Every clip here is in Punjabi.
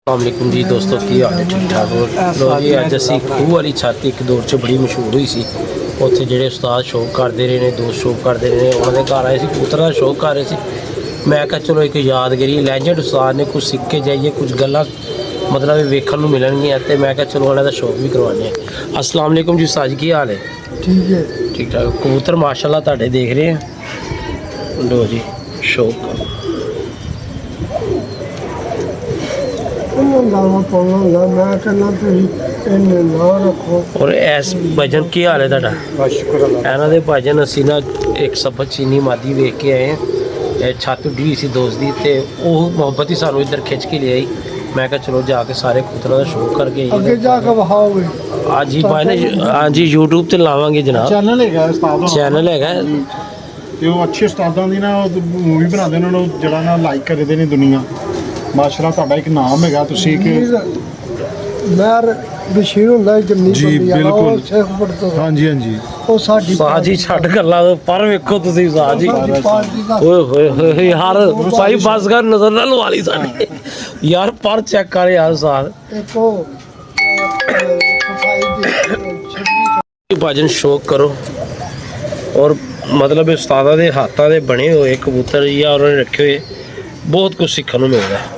अस्सलामुअलैकुम जी दोस्तों की हाल है ठीक ठाक हो लो जी अज असी खूह वाली छत एक दौर च बड़ी मशहूर हुई सी उत्थे जेह्ड़े उस्ताद शौक करते रहे ने दोस्त शौक करते रहे उन्होंने घर आए सी कबूतर का शौक कर रहे सी मैं कहा चलो एक यादगिरी लैजेंड उस्ताद ने कुछ सिख के जाइए कुछ गल्लां मतलब वेखण नूं मिलणगियां ते मैं कहा चलो उन्होंने शौक भी करवाने अस्सलाम वालेकुम जी उस्ताद जी की हाल है ठीक है ठीक ठाक कबूतर माशाल्लाह तुहाडे देख रहे हैं लो जी शौक मैं कहना ना रखो और इस भजन की हाल है ਤੁਹਾਡਾ ਇਹਨਾਂ ਦੇ ਭਜਨ ਅਸੀਂ ਨਾ ਇੱਕ ਸਬਤ ਚੀਨੀ ਮਾਦੀ ਵੇਖ ਕੇ ਆਏ ਇਹ ਛੱਤ ਉੱਡੀ ਸੀ ਦੋਸਤ ਦੀ ਤੇ ਉਹ ਮੁਹੱਬਤ ਹੀ ਸਾਨੂੰ ਇੱਧਰ ਖਿੱਚ ਕੇ ਲਿਆਈ ਮੈਂ ਕਿਹਾ ਚਲੋ ਜਾ ਕੇ ਸਾਰੇ ਕਬੂਤਰਾਂ ਦਾ ਸ਼ੌਕ ਕਰਕੇ ਅੱਗੇ ਜਾ ਕੇ ਵਹਾਓਗੇ ਅੱਜ ਹੀ ਬਾਈ ਨੇ ਹਾਂਜੀ YouTube ਤੇ ਲਾਵਾਂਗੇ ਜਨਾਬ ਚੈਨਲ ਹੈਗਾ ਉਸਤਾਦ ਦਾ ਚੈਨਲ ਹੈਗਾ ਤੇ ਉਹ ਅੱਛੇ ਉਸਤਾਦਾਂ ਦੀ ਨਾ ਮੂਵੀ ਬਣਾਉਂਦੇ ਉਹਨਾਂ ਨੂੰ ਜਿਹੜਾ ਨਾ ਲਾਈਕ ਕਰਦੇ ਨੇ ਦੁਨੀਆ ਮਾਸ਼ਾਅੱਲਾ ਤੁਹਾਡਾ ਇੱਕ ਨਾਮ ਹੈਗਾ ਤੁਸੀਂ ਕਿ ਮੈਂ ਬਸ਼ੀਰ ਹੁੰਦਾ ਜਮਨੀ ਜੀ, ਬਿਲਕੁਲ। ਸ਼ੇਖ ਪੜਤੋ ਹਾਂਜੀ ਹਾਂਜੀ ਉਹ ਸਾਡੀ ਸਾਜੀ ਛੱਡ ਗੱਲਾਂ ਪਰ ਵੇਖੋ ਤੁਸੀਂ ਸਾਜੀ ਪਾਰਟੀ ਦਾ ਓਏ ਹੋਏ ਹੋਏ ਯਾਰ ਭਾਈ ਬਸ ਕਰ ਨਜ਼ਰ ਨਾ ਲਵਾ ਲਈ ਸਾਡੇ ਯਾਰ ਪਰ ਚੈੱਕ ਕਰ ਯਾਰ ਸਾਲ ਇੱਕ ਉਹ ਛੱਡੀ भजन शौक करो और मतलब उस्तादा के हाथों के बने हुए कबूतर या उन्होंने रखे हुए बहुत कुछ सीखने को मिलता है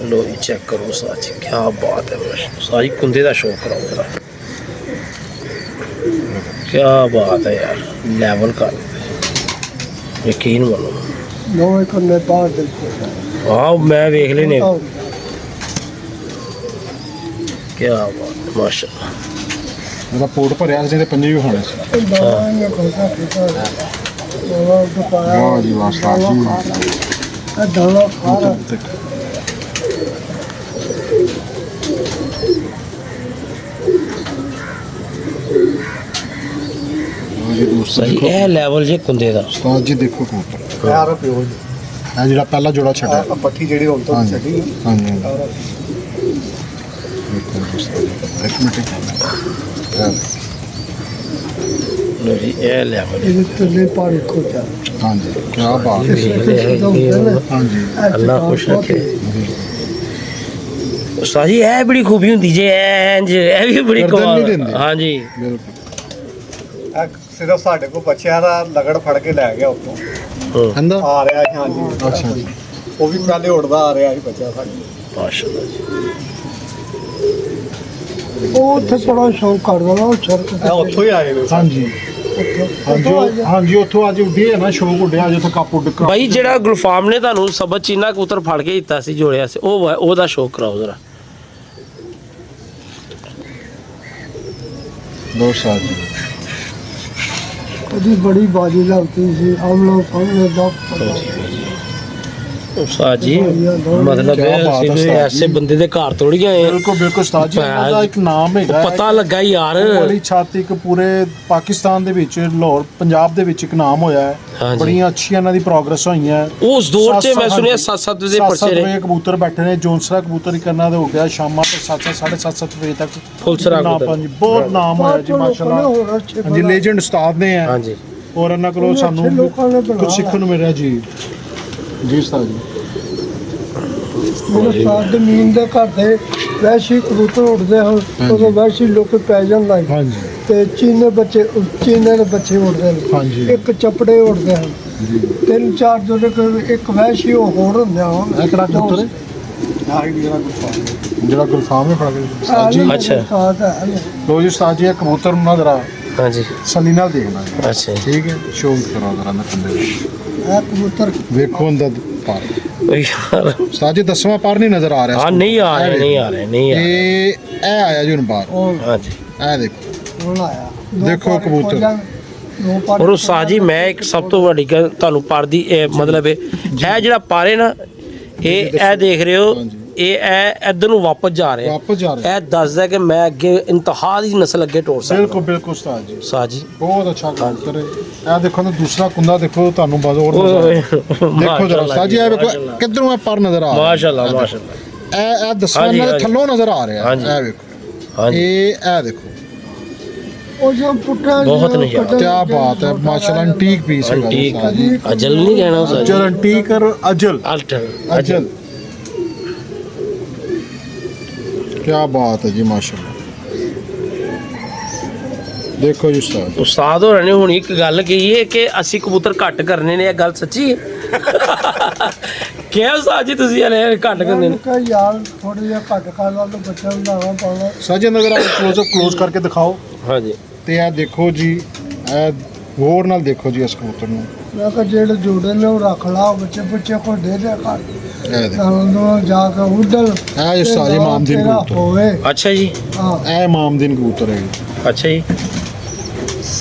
लो जी चेक करो साजी क्या बात है सारी कुंदे का शौक कराओ जरा क्या बात है यार लेवल कर यकीन मानो ਨੋ ਇੱਕ ਨੇਪਾਲ ਦੇਖੋ हाँ मैं वेख लेने क्या बात माशाल्लाह ਉਹਦਾ ਪੋਟ ਭਰਿਆ ਸੀ ਤੇ ਪੰਜੇ ਵੀ ਹੋਣੇ ਸੀ ਦਵਾਈਆਂ ਕੋਸਾ ਕੀਤਾ ਉਹ ਦੁਕਾਨ ਵਾਹ ਜੀ ਵਾਹ ਉਸਤਾਦ ਜੀ ਆ ਦਵਾ ਖਾ ਜੀ ਦੋਸਤੋ सही ਦੇਖੋ है लेवल जे कुंदे का ਉਸਤਾਦ ਜੀ ਦੇਖੋ ਕਬੂਤਰ ਯਾਰ ਪਿਓ ਇਹ ਜਿਹੜਾ ਪਹਿਲਾ ਜੋੜਾ ਛੱਡਿਆ ਪੱਠੀ ਜਿਹੜੀ ਹੁਣ ਤੋਂ ਹਾਂਜੀ ਛੱਡੀ ਹਾਂਜੀ ਦੇਖੋ ਦੋਸਤੋ ਇੱਕ ਮਿੰਟ लो जी ये लेवल है ਇਹ ਤੁਲੇ ਪਾਣੀ ਖੋ ਜਾ ਹਾਂਜੀ ਕੀ ਬਾਤ ये ਹਾਂਜੀ अल्लाह खुश रखे उस्ताद जी ਇਹ ਬੜੀ ਖੂਬੀ ਹੁੰਦੀ ਜੇ ਇੰਜ ਇਹ ਵੀ ਬੜੀ ਗਰਦਨ ਕਮਾਲ ਨਹੀਂ ਦਿੰਦੇ। ਹਾਂਜੀ ਬਿਲਕੁਲ ਸਿਰਫ ਸਾਡੇ ਕੋਲ ਬੱਚਿਆਂ ਦਾ ਲਗੜ ਫੜ ਕੇ ਲੈ ਗਿਆ ਉੱਥੋਂ ਹਾਂ ਹੰਦਾ ਆ ਰਿਹਾ ਸੀ ਹਾਂਜੀ ਅੱਛਾ ਜੀ ਉਹ ਵੀ ਪਹਿਲੇ ਉੱਡਦਾ ਆ ਰਿਹਾ ਸੀ ਬੱਚਾ ਸਾਡੇ ਮਾਸ਼ਾਅੱਲਾ ਜੀ ਉਹ ਉੱਥੇ ਬੜਾ ਸ਼ੌਕ ਕਰਦਾ ਨਾ ਉਹ ਸ਼ਰਤ ਇਹ ਉੱਥੋਂ ਹੀ ਆਏ ਨੇ ਹਾਂਜੀ ਹਾਂਜੀ ਉੱਥੋਂ ਅੱਜ ਉੱਡੇ ਹੈ ਨਾ ਸ਼ੌਕ ਉੱਡਿਆ ਅੱਜ ਉੱਥੇ ਕੱਪ ਉੱਡ ਕੇ ਭਾਈ ਜਿਹੜਾ ਗੁਲਫਾਮ ਨੇ ਤੁਹਾਨੂੰ ਸਬਤ ਚੀਨਾ ਕਬੂਤਰ ਫੜ ਕੇ ਦਿੱਤਾ ਸੀ ਜੋੜਿਆ ਸੀ ਉਹ ਉਹਦਾ ਸ਼ੌਕ ਕਰਾਓ ਜ਼ਰਾ ਦੋ ਸਾਲ ਜੀ ਉਹਦੀ ਬੜੀ ਬਾਜੀ ਲੱਗਦੀ ਸੀ ਹਮ ਲੋग ਸਾਹਮਣੇ ਦਫਤਰ उस्ताद जी मतलब क्या बात है ਅਸੀਂ उस्ताद ਐਸੇ जी। ਬੰਦੇ ਦੇ ਘਰ ਤੋੜ ਗਏ ਬਿਲਕੁਲ ਬਿਲਕੁਲ ਉਸਤਾਦ ਜੀ ਇਹਨਾਂ ਦਾ ਇੱਕ ਨਾਮ ਹੈਗਾ ਪਤਾ ਲੱਗਾ ਯਾਰ ਵਾਲੀ ਛਾਤੀ ਇੱਕ ਪੂਰੇ ਪਾਕਿਸਤਾਨ ਦੇ ਵਿੱਚ ਲਾਹੌਰ ਪੰਜਾਬ ਦੇ ਵਿੱਚ ਇੱਕ ਨਾਮ ਹੋਇਆ ਹੈ ਹਾਂਜੀ। ਬੜੀਆਂ ਅੱਛੀਆਂ ਇਹਨਾਂ ਦੀ ਪ੍ਰੋਗਰੈਸ ਹੋਈਆਂ ਉਸ ਦੌਰ 'ਚ ਮੈਂ ਸੁਣਿਆ ਹਾਂਜੀ। 7-7 ਦੇ ਪਰਚੇ ਰਹੇ ਵਜੇ ਕਬੂਤਰ ਬੈਠੇ ਨੇ ਜੋਨਸਰਾ ਕਬੂਤਰ ਕਰਨਾ ਤੇ ਹੋ ਗਿਆ ਸ਼ਾਮਾਂ ਤੇ 7:30 ਵਜੇ ਤੱਕ ਫੁੱਲਸਰਾ ਨਾਮ ਕਬੂਤਰ। ਹਾਂਜੀ ਬਹੁਤ ਨਾਮ ਹੋਇਆ ਜੀ ਮਾਸ਼ਾਅੱਲਾ ਹਾਂਜੀ ਲੈਜੈਂਡ ਉਸਤਾਦ ਨੇ ਹੈ ਹਾਂਜੀ ਔਰ ਇਹਨਾਂ ਕੋਲੋਂ ਸਾਨੂੰ ਲੋਕਾਂ ਨੇ ਕੁਝ ਸਿੱਖਣ ਨੂੰ ਮਿਲ ਰਿਹਾ ਜੀ ਜੀ ਉਸਤਾਦ ਜੀ ਮੇਰੇ ਸਾਥ ਜ਼ਮੀਨ ਦੇ ਘਰ ਦੇ ਵੈਸ਼ੀ ਕਬੂਤਰ ਉੱਡਦੇ ਹਨ ਉਦੋਂ ਵੈਸ਼ੀ ਲੋਕ ਪੈ ਜਾਂਦਾ ਹੈ ਹਾਂਜੀ ਤੇ ਚੀਨੇ ਦੇ ਬੱਚੇ ਉੱਡਦੇ ਨੇ ਹਾਂਜੀ। ਇੱਕ ਚੱਪੜੇ ਉੱਡਦੇ ਹਨ ਜੀ ਤਿੰਨ ਚਾਰ ਜਿਹੜੇ ਇੱਕ ਵੈਸ਼ੀ ਉਹ ਹੋਰ ਹੁੰਦੇ ਹਨ ਇਹ ਕਿਹੜਾ ਕਬੂਤਰ ਹੈ ਆਹ ਜਿਹੜਾ ਗੁੱਫਾ ਜਿਹੜਾ ਗੁਲਫਾਮ ਹੈ ਫੜ ਕੇ ਉਸਤਾਦ ਜੀ ਅੱਛਾ। ਲੋ ਜੀ ਉਸਤਾਦ ਜੀ ਇਹ ਕਬੂਤਰ ਨੂੰ ਨਾ ਜਰਾ ਹਾਂਜੀ ਸਲੀ ਨਾਲ ਦੇਖਣਾ ਹੈ ਅੱਛਾ ਜੀ। ਠੀਕ ਹੈ ਸ਼ੌਕ ਕਰੋ ਜਰਾ ਨਾ ਕੰਦੇ ਇਹ ਕਬੂਤਰ ਵੇਖੋ ਅੰਦਰ ਪਾਰ ਓਏ ਯਾਰ ਉਸਤਾਦ ਜੀ 10ਵਾਂ ਪਾਰ ਨਹੀਂ ਨਜ਼ਰ ਆ ਰਿਹਾ ਹਾਂ ਨਹੀਂ ਆ ਰਹੇ ਨਹੀਂ ਆ ਰਹੇ ਨਹੀਂ ਆ ਰਹੇ ਇਹ ਆਇਆ ਜੀ ਹੁਣ ਬਾਹਰ ਉਹ ਹਾਂਜੀ ਇਹ ਦੇਖੋ ਹੁਣ ਆਇਆ ਦੇਖੋ ਕਬੂਤਰ। ਔਰ ਉਸਤਾਦ ਜੀ ਮੈਂ ਇੱਕ ਸਭ ਤੋਂ ਵੱਡੀ ਗੱਲ ਤੁਹਾਨੂੰ ਪੜਦੀ ਇਹ ਮਤਲਬ ਇਹ ਜਿਹੜਾ ਪਾਰੇ ਨਾ ਇਹ ਦੇਖ ਰਹੇ ਹੋ ਹਾਂਜੀ। ਇਹ ਇੱਧਰ ਨੂੰ ਵਾਪਸ ਜਾ ਰਿਹਾ ਵਾਪਸ ਜਾ ਰਿਹਾ ਇਹ ਦੱਸਦਾ ਕਿ ਮੈਂ ਅੱਗੇ ਇੰਤਹਾ ਦੀ ਨਸਲ ਅੱਗੇ ਟੋੜ ਸਕਦਾ ਬਿਲਕੁਲ ਬਿਲਕੁਲ ਉਸਤਾਦ ਜੀ ਉਸਤਾਦ ਜੀ ਬਹੁਤ ਅੱਛਾ ਕਬੂਤਰ ਹੈ ਇਹ ਦੇਖੋ ਨਾ ਦੂਸਰਾ ਕੁੰਦਾ ਦੇਖੋ ਤੁਹਾਨੂੰ ਬਸ ਹੋਰ ਓਏ ਨਜ਼ਰ ਓਏ ਦੇਖੋ ਜਰਾ ਉਸਤਾਦ ਜੀ ਇਹ ਵੇਖੋ ਕਿੱਧਰੋਂ ਇਹ ਪਰ ਨਜ਼ਰ ਆ ਰਿਹਾ ਮਾਸ਼ਾਅੱਲਾ ਮਾਸ਼ਾਅੱਲਾ ਇਹ 10ਵਾਂ ਹਾਂਜੀ, ਨਾਲ ਹਾਂਜੀ। ਥੱਲੋਂ ਨਜ਼ਰ ਆ ਰਿਹਾ ਹਾਂਜੀ। ਇਹ ਵੇਖੋ ਹਾਂਜੀ ਇਹ ਦੇਖੋ ਉਹ ਜੋ ਪੁੱਟਾ ਬਹੁਤ ਨਜ਼ਾਰਾ। ਕੀ ਬਾਤ ਹੈ ਮਾਸ਼ਾਅੱਲਾ ਐਂਟੀਕ ਪੀਸ ਹੈਗਾ ਜੀ ਠੀਕ ਉਸਤਾਦ ਜੀ। ਅਜਲ ਨਹੀਂ ਕਹਿਣਾ ਉਸਤਾਦ ਅਜਲ ਐਂਟੀਕ ਔਰ ਅਜਲ ਅਲਟਰ ਅਜਲ ਕੀ ਬਾਤ ਹੈ ਜੀ, ਮਾਸ਼ਾਅੱਲਾ। ਦੇਖੋ ਜੀ ਉਸਤਾਦ, ਉਸਤਾਦ ਹੋਰਾਂ ਨੇ ਹੁਣ ਇੱਕ ਗੱਲ ਕਹੀ ਹੈ ਕਿ ਅਸੀਂ ਕਬੂਤਰ ਘੱਟ ਕਰਨੇ ਨੇ, ਇਹ ਗੱਲ ਸੱਚੀ ਹੈ? ਕਿਹਾ ਉਸਤਾਦ ਜੀ ਤੁਸੀਂ ਹਲੇ ਘੱਟ ਕਰਨੇ ਨੇ? ਕਾ ਯਾਰ ਥੋੜਾ ਜਿਹਾ ਘੱਟ ਕਰ ਲਾ ਤਾਂ ਬੱਚਾ ਨੂੰ ਲਾਣਾ ਪਾਉਣਾ। ਸਾਜਨ ਅਗਰ ਆਪ ਕਲੋਜ਼ ਕਰਕੇ ਦਿਖਾਓ। ਹਾਂਜੀ। ਤੇ ਇਹ ਦੇਖੋ ਜੀ, ਇਹ ਗੌਰ ਨਾਲ ਦੇਖੋ ਜੀ ਇਸ ਕਬੂਤਰ ਨੂੰ। ਮੈਂ ਕਿਹਾ ਜਿਹੜੇ ਜੋੜੇ ਨੇ ਉਹ ਰੱਖ ਲਾ, ਬੱਚੇ ਕੋ ਦੇ ਦੇ ਕਰ ਇਹ ਦੇਖੋ, ਤਾਂ ਜਾ ਕੇ ਉੱਡਲ ਇਹ ਜੋ ਸਾਜੇ ਮਾਮਦੀਨ ਤੇਰਾ ਕਬੂਤਰ, ਹੋਵੇ। ਅੱਛਾ ਜੀ। ਹਾਂ ਇਹ ਮਾਮਦੀਨ ਕਬੂਤਰ ਹੈ ਜੀ। ਅੱਛਾ ਜੀ।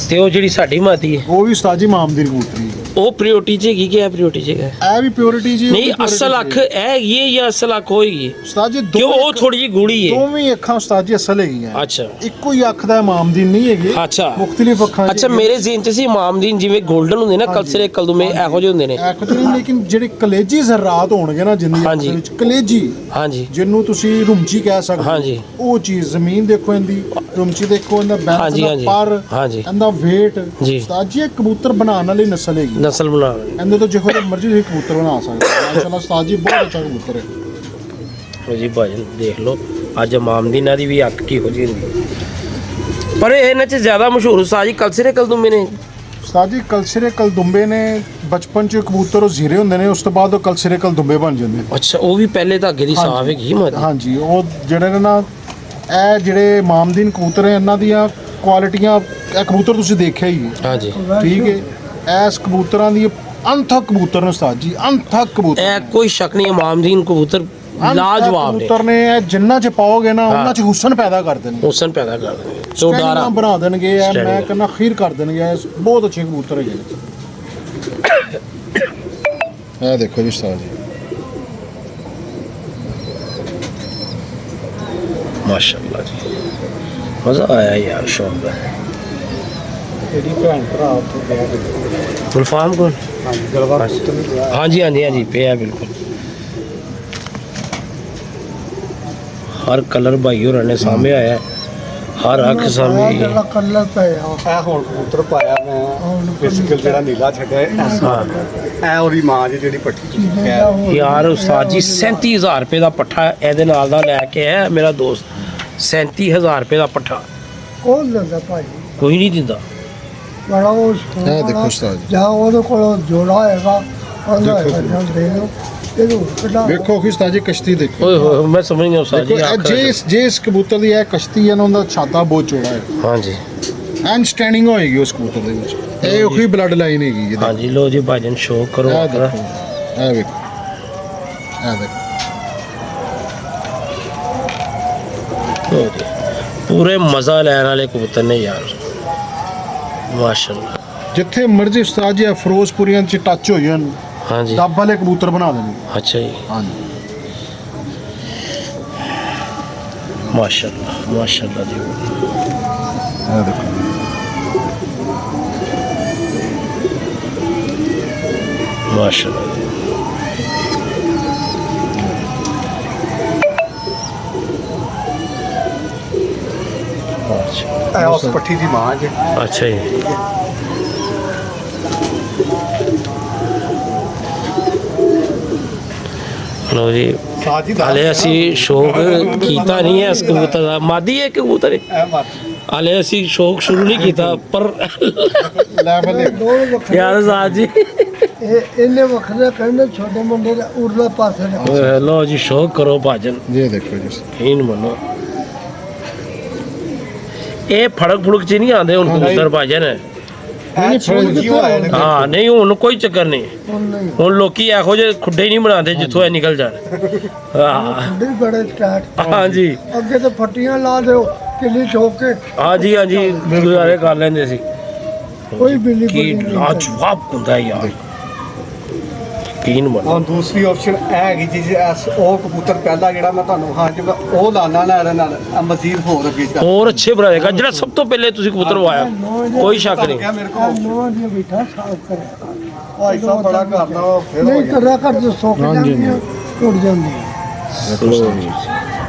ਤੇ ਉਹ ਜਿਹੜੀ ਸਾਡੀ ਮਾਦੀ ਹੈ ਉਹ ਵੀ ਉਸਤਾਦ ਜੀ ਮਾਮਦੀਨ ਕਬੂਤਰੀ ਹੈ। ਉਹ ਪ੍ਰਿਓਰਟੀ 'ਚ ਹੈਗੀ ਕਿ ਇਹ ਪ੍ਰਿਓਰਟੀ 'ਚ ਹੈਗਾ? ਇਹ ਵੀ ਪਿਓਰਿਟੀ ਜੀ। ਨਹੀਂ ਅਸਲ ਅੱਖ ਇਹ ਹੈਗੀ ਹੈ ਜਾਂ ਅਸਲ ਅੱਖ ਹੋਏਗੀ? ਉਸਤਾਦ ਜੀ ਕਿਉਂ ਉਹ ਥੋੜੀ ਜਿਹੀ ਗੂੜੀ ਹੈ? ਦੋਵੇਂ ਅੱਖਾਂ ਉਸਤਾਦ ਜੀ ਅਸਲ ਹੈਗੀਆਂ। ਅੱਛਾ ਇੱਕੋ ਹੀ ਅੱਖ ਦਾ ਮਾਮਦੀਨ ਨਹੀਂ ਹੈਗੇ, ਅੱਛਾ। ਮੁਖਤਲਿਫ ਅੱਖਾਂ ਅੱਛਾ, ਮੇਰੇ ਜ਼ਿਹਨ 'ਚ ਸੀ ਮਾਮਦੀਨ ਜਿਵੇਂ 골ਡਨ ਹੁੰਦੇ ਨਾ, ਕਲਸਰੇ ਕਲਦੂਮੇ ਇਹੋ ਜਿਹੇ ਹੁੰਦੇ ਨੇ। ਲੇਕਿਨ ਜਿਹੜੇ ਕਲੇਜੀ ਜ਼ਰਾਤ ਹੋਣਗੇ ਨਾ ਜਿੰਨੀ ਹਾਂਜੀ। ਅੱਖ ਵਿੱਚ ਕਲੇਜੀ, ਹਾਂਜੀ ਜਿਹਨੂੰ ਤੁਸੀਂ ਰੁਮਚੀ ਕਹਿ ਸਕਦੇ ਹਾਂਜੀ। ਉਹ ਚੀਜ਼ ਜ਼ਮੀਨ ਦੇਖੋ ਇਹਦੀ, ਰੁਮਚੀ ਦੇਖੋ ਇਹਦਾ ਬੈਂਸ ਹਾਂਜੀ, ਦਾ ਹਾਂਜੀ, ਪਰ, ਹਾਂਜੀ। ਇਹਦਾ weight। ਜੀ। ਉਸਤਾਦ ਜੀ ਇਹ ਕਬੂਤਰ ਬਣਾਉਣ ਵਾਲੀ ਨਸਲ ਹੈਗੀ, ਨਸਲ ਬਣਾ ਇਹਦੇ ਤੋਂ ਜਿਹੋ ਜਿਹਾ ਮਰਜ਼ੀ ਤੁਸੀਂ ਕਬੂਤਰ ਬਣਾ ਸਕਦੇ ਹੋ। ਮਾਸ਼ਾਅੱਲਾ ਉਸਤਾਦ ਜੀ ਬਹੁਤ ਅੱਛਾ ਕਬੂਤਰ ਹੈ। ਲਓ ਜੀ ਭਾਜਨ ਦੇਖ ਲਓ ਅੱਜ ਮਾਮਦੀਨਾਂ ਦੀ ਵੀ ਅੱਖ ਕਿਹੋ ਜਿਹੀ ਹੁੰਦੀ ਹੈ। ਪਰ ਇਹਨਾਂ 'ਚ ਜ਼ਿਆਦਾ ਮਸ਼ਹੂਰ ਉਸਤਾਦ ਜੀ ਕਲਸਰੇ ਕਲਦੂਮੇ ਨੇ। ਉਸਤਾਦ ਜੀ ਕਲਸਿਰੇ ਕਲਦੁੰਬੇ ਨੇ ਬਚਪਨ 'ਚ ਕਬੂਤਰ ਉਹ ਜ਼ੀਰੇ ਹੁੰਦੇ ਨੇ, ਉਸ ਤੋਂ ਬਾਅਦ ਉਹ ਕਲਸਿਰੇ ਕਲਦੁੰਬੇ ਬਣ ਜਾਂਦੇ ਨੇ। ਅੱਛਾ, ਉਹ ਵੀ ਪਹਿਲੇ ਧਾਗੇ ਦੀ ਸਾਫ ਹੈਗੀ ਮਾਦੀ? ਹਾਂਜੀ, ਉਹ ਜਿਹੜੇ ਨੇ ਨਾ, ਇਹ ਜਿਹੜੇ ਮਾਮਦੀਨ ਕਬੂਤਰ ਹੈ ਇਹਨਾਂ ਦੀਆਂ ਕੁਆਲਿਟੀਆਂ, ਇਹ ਕਬੂਤਰ ਤੁਸੀਂ ਦੇਖਿਆ ਹੀ ਹੈ। ਹਾਂਜੀ। ਠੀਕ ਹੈ, ਇਸ ਕਬੂਤਰਾਂ ਦੀ ਅਣਥੱਕ ਕਬੂਤਰ ਨੇ ਉਸਤਾਦ ਜੀ, ਅਣਥੱਕ ਕਬੂਤਰ। ਇਹ ਕੋਈ ਸ਼ੱਕ ਨਹੀਂ ਹੈ ਮਾਮਦੀਨ ਕਬੂਤਰ ਲਾਜਵਾਬ ਨੇ। ਕਬੂਤਰ ਨੇ ਇਹ ਜਿੰਨਾ ਚ ਪਾਓਗੇ ਨਾ ਉਹਨਾਂ ਚ ਹੁਸਨ ਪੈਦਾ ਕਰ ਦੇਣਗੇ, ਹੁਸਨ ਪੈਦਾ ਕਰ ਦੇਣਗੇ, ਸਟੈਂਡਿੰਗਾਂ ਚੌਦਾਰਾ ਬਣਾ ਦੇਣਗੇ। ਇਹ ਮੈਂ ਸਟੈਂਡਿੰਗਾਂ। ਕਹਿੰਦਾ ਖੀਰ ਕਰ ਦੇਣਗੇ। ਇਹ ਬਹੁਤ ਅੱਛੇ ਕਬੂਤਰ ਹੈਗੇ ਨੇ। ਇਹ ਦੇਖੋ ਜੀ ਉਸਤਾਦ ਜੀ, ਮਾਸ਼ਾਅੱਲਾ ਜੀ, ਮਜ਼ਾ ਆਇਆ ਯਾਰ, ਸ਼ੌਕ ਦਾ। ਜਿਹੜੀ ਭੈਣ ਭਰਾ ਉੱਥੇ ਗਿਆ ਗੁਲਫਾਮ ਕੋਲ? ਹਾਂਜੀ ਗਲਵਾ ਪੁੱਤਰ ਨੂੰ ਗਿਆ। ਹਾਂਜੀ ਹਾਂਜੀ ਹਾਂਜੀ, ਪਿਆ ਬਿਲਕੁਲ। ਹਰ ਕਲਰ ਭਾਈ ਹੋਰਾਂ ਨੇ ਸਾਹਮਣੇ ਆਇਆ, ਹਰ ਅੱਖ ਸਾਹਮਣੇ। ਜਿਹੜਾ ਕਲਰ ਪਿਆ ਇਹ ਹੁਣ ਕਬੂਤਰ ਪਾਇਆ ਮੈਂ, ਬਿਸਕਲ ਜਿਹੜਾ ਨੀਲਾ ਛੱਡਿਆ ਹਾਂ ਇਹ ਉਹਦੀ ਮਾਂ ਜੀ ਜਿਹੜੀ ਪੱਠੀ ਤੁਸੀਂ ਕਿਹਾ। ਯਾਰ ਉਸਤਾਦ ਜੀ 37,000 ਰੁਪਏ ਦਾ ਪੱਠਾ ਇਹਦੇ ਨਾਲ ਦਾ ਲੈ ਕੇ ਆਇਆ ਮੇਰਾ ਦੋਸਤ। 37,000 ਰੁਪਏ ਦਾ ਪੱਠਾ ਕੌਣ ਦਿੰਦਾ ਭਾਜੀ? ਕੋਈ ਨਹੀਂ ਦਿੰਦਾ। ਬੜਾ ਉਹ ਇਹ ਦੇਖੋ ਉਸਤਾਦ ਜੀ, ਜਾਂ ਉਹਦੇ ਕੋਲ ਜੋੜਾ ਹੈਗਾ ਉਹਦਾ ਹੈਗਾ ਜਾਂ ਦੇ ਲਓ ਇਹਨੂੰ ਕਢਾ। ਵੇਖੋ ਕਿ ਉਸਤਾਦ ਜੀ ਕਸ਼ਤੀ ਦੇਖੋ। ਓਏ ਹੋਏ, ਮੈਂ ਸਮਝ ਨਹੀਂ ਉਸਤਾਦ ਦੇਖੋ ਜੀ ਇਹ ਜੇ ਇਸ ਕਬੂਤਰ ਦੀ ਇਹ ਕਸ਼ਤੀ ਹੈ ਨਾ, ਉਹਦਾ ਛਾਤਾ ਬਹੁਤ ਚੌੜਾ ਹੈ, ਹਾਂਜੀ ਐਂਡ ਸਟੈਂਡਿੰਗ ਹੋਏਗੀ ਉਸ ਕਬੂਤਰ ਦੇ ਵਿੱਚ। ਇਹ ਉਹੀ ਬਲੱਡ ਲਾਈਨ ਹੈਗੀ ਜੀ। ਹਾਂਜੀ। ਲੋ ਜੀ ਭਾਜਨ ਸ਼ੋਅ ਕਰੋ ਇਹ ਆਪਣਾ। ਦੇਖੋ, ਇਹ ਵੇਖੋ, ਇਹ ਦੇਖੋ। ਲਓ ਜੀ, ਪੂਰੇ ਮਜ਼ਾ ਲੈਣ ਵਾਲੇ ਕਬੂਤਰ ਨੇ ਯਾਰ, ਮਾਸ਼ਾਅੱਲਾ। ਜਿੱਥੇ ਮਰਜ਼ੀ ਉਸਤਾਦ ਜੀ ਫਿਰੋਜ਼ਪੁਰੀਆਂ 'ਚ ਟੱਚ ਹੋ ਜਾਣ, ਹਾਂਜੀ। ਡੱਬ ਵਾਲੇ ਕਬੂਤਰ ਬਣਾ ਦੇਣੇ। ਅੱਛਾ ਜੀ, ਹਾਂਜੀ, ਮਾਸ਼ਾਅੱਲਾ ਮਾਸ਼ਾਅੱਲਾ ਜੀ। ਇਹ ਦੇਖੋ, ਮਾਸ਼ਾਅੱਲਾ ਜੀ। ਅੱਛਾ ਇਹ ਉਸ ਪੱਠੀ ਦੀ ਮਾਂ ਜੀ। ਅੱਛਾ ਜੀ। ਲੋ ਜੀ, ਸਾਜੀ ਦਾ ਹਾਲੇ ਅਸੀਂ ਸ਼ੌਕ ਕੀਤਾ ਨਹੀਂ ਹੈ ਇਸ ਕਬੂਤਰ ਦਾ। ਮਾਦੀ ਹੈ ਕਬੂਤਰ ਹੈ? ਇਹ ਮਾਂ ਹਾਲੇ ਅਸੀਂ ਸ਼ੌਕ ਸ਼ੁਰੂ ਨਹੀਂ ਕੀਤਾ, ਪਰ ਲੈਵਲ ਦੋ ਵੱਖਰੇ ਯਾਰ ਸਾਜ ਜੀ ਇਹਨੇ ਵੱਖਰੇ ਕਹਿੰਦੇ ਛੋਟੇ ਮੁੰਡੇ ਦਾ ਉਰਲੇ ਪਾਸੇ ਨੇ। ਲੋ ਜੀ, ਸ਼ੌਕ ਕਰੋ ਭਾਜਨ, ਇਹ ਦੇਖੋ ਜੀ, ਯਕੀਨ ਮੰਨੋ। ਇਹ ਫੜਕ ਫੁੜਕ ਚ ਨਹੀਂ ਆਉਂਦੇ ਹੁਣ ਕਬੂਤਰ ਭਾਜਨ। ਨਹੀਂ ਜੀ ਹੋਇਆ ਨੇ। ਹਾਂ ਨਹੀਂ, ਹੁਣ ਕੋਈ ਚੱਕਰ ਨਹੀਂ। ਹੁਣ ਨਹੀਂ ਹੁਣ ਲੋਕੀ ਇਹੋ ਜਿਹੇ ਖੁੱਡੇ ਨਹੀਂ ਬਣਾਉਂਦੇ ਜਿੱਥੋਂ ਇਹ ਨਿਕਲ ਜਾਣ। ਹਾਂ ਠੰਡੇ ਬੜੇ ਸਟਾਰਟ। ਹਾਂਜੀ ਅੱਗੇ ਤੇ ਫੱਟੀਆਂ ਲਾ ਦਿਓ ਕਿੱਲੀ ਠੋਕ ਕੇ, ਹਾਂਜੀ ਹਾਂਜੀ, ਗੁਜ਼ਾਰੇ ਕਰ ਲੈਂਦੇ ਸੀ। ਕੋਈ ਬਿੱਲੀ ਕੀ ਬੁੱਲੀ ਨਹੀਂ। ਲਾਜਵਾਬ ਹੁੰਦਾ ਯਾਰ, ਯਕੀਨ ਮੰਨੋ। ਹੁਣ ਦੂਸਰੀ ਆਪਸ਼ਨ ਇਹ ਹੈਗੀ ਜੀ, ਉਹ ਕਬੂਤਰ ਪਹਿਲਾ ਜਿਹੜਾ ਮੈਂ ਤੁਹਾਨੂੰ ਹਾਂ ਚੁੱਕਾ, ਉਹ ਲਾਣਾ ਨਾ ਇਹਦੇ ਨਾਲ ਮਜ਼ੀਦ ਹੋਰ ਅੱਗੇ ਚੱਲ। ਹੋਰ ਅੱਛੇ ਬਣਾਏਗਾ ਜਿਹੜਾ ਸਭ ਤੋਂ ਪਹਿਲੇ ਤੁਸੀਂ ਕਬੂਤਰ ਵਾਇਆ, ਕੋਈ ਸ਼ੱਕ ਨਹੀਂ। ਕਿਹਾ ਮੇਰੇ ਆਹ ਕੋਲ ਨਵਾਂ ਜਿਹਾ ਬੈਠਾ ਸਾਫ ਕਰਿਆ ਭਾਈ ਸਾਹਿਬ ਬੜਾ ਕਰਦਾ ਉਹ ਫਿਰ ਹੋ ਨਹੀਂ ਗਿਆ। ਕਰਿਆ ਕਰ ਜੋ ਸੁੱਕ ਹਾਂਜੀ, ਜਾਂਦੀਆਂ ਟੁੱਟ ਜਾਂਦੀਆਂ